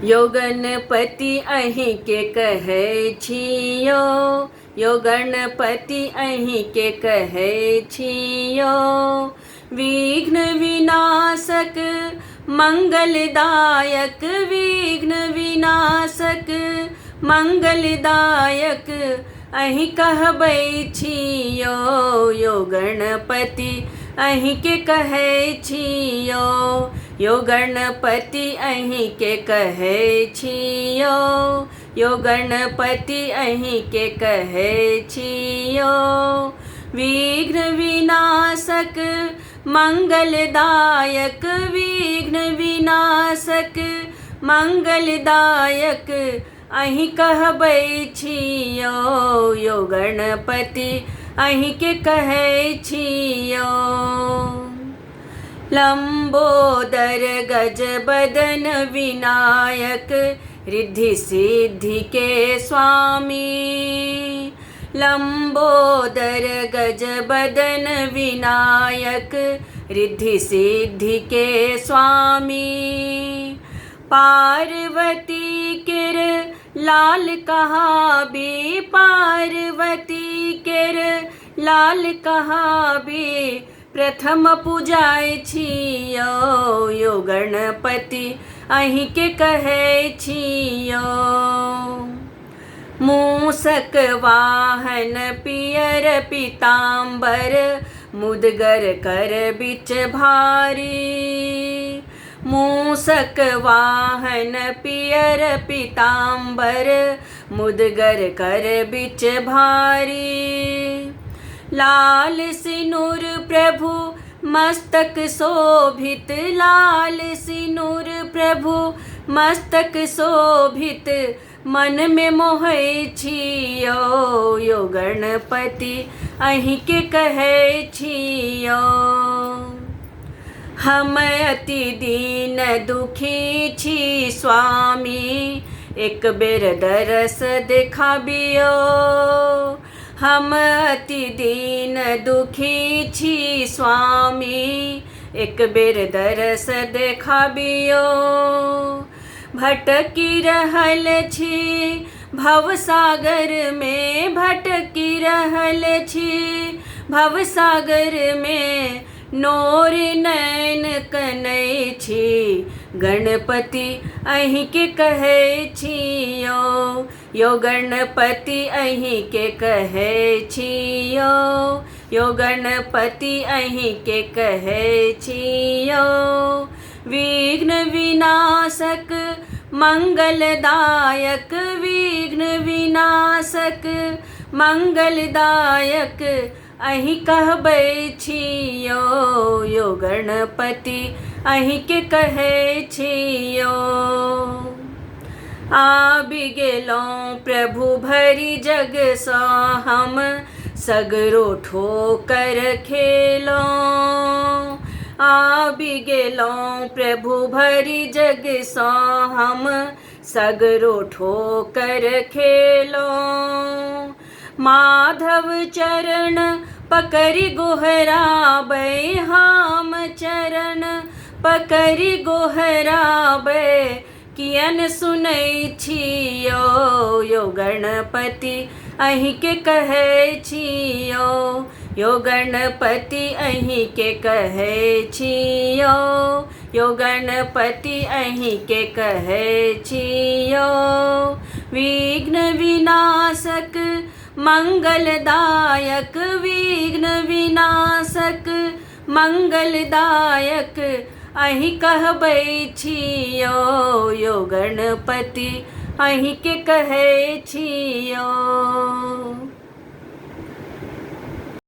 यो गणपति अहीं के कहै छियो, यो गणपति अहीं के कहै छियो। विघ्न विनाशक मंगलदायक, विघ्न विनाशक मंगलदायक अहीं कहबै छियो। यो गणपति अहीं के कहै छियो, यो गणपति अहीं के कहै छियो, यो गणपति अहीं के कहै छियो। विघ्न विनाशक मंगलदायक, विघ्न विनाशक मंगलदायक अहीं कहबै छियो। यो गणपति अहीं के कहै छियो। लंबोदर गज बदन विनायक, रिद्धि सिद्धि के स्वामी। लंबोदर गज बदन विनायक, रिद्धि सिद्धि के स्वामी। पार्वती केर लाल कहाबी, पार्वती केर लाल कहाबी प्रथम पूजाय छियो। यो गणपति अहीं के कहै छियो। मूषक वाहन पियर पीताम्बर, मुदगर कर बिच भारी। मूषक वाहन पियर पीताम्बर, मुदगर कर बिच भारी। लाल सिनुर प्रभु मस्तक शोभित, लाल सिनुर प्रभु मस्तक शोभित मन में मोहै छियो। यो गणपति अहीं के कहै छियो। हम अति दीन दुखी छी स्वामी, एक बेर दरस देखाबियो। हम अति दीन दुखी छी स्वामी, एक बेर दरस देखाबियो। भटकी रहल छी भवसागर में, भटकी रहल छी भवसागर में, नोर नैन कनै छी गणपति अहीं के कहै छियो। यो गणपति अहीं के कहै छियो, यो गणपति अहीं के कहै छियो। विघ्न विनाशक मंगलदायक, विघ्न विनाशक मंगलदायक अहीं कहबै छियो। यो गणपति अहीं के कहै छियो। आबि गेलौं प्रभु भरि जग सँ हम, सगरो ठोकर खेलौं। आबि गेलौं प्रभु भरि जग सँ हम, सगरो ठोकर खेलौं। माधव चरण पकड़ि गोहराबै, हम चरण पकड़ि गोहराबै, कियन सुनै छियो। यो गणपति अहीं के कहै छियो, यो गणपति अहीं के कहै छियो, यो गणपति अहीं के कहै छियो। विघ्न विनाशक मंगलदायक, विघ्न विनाशक मंगलदायक अहीं कहबै छियो। यो गणपति अहीं के कहै छियो।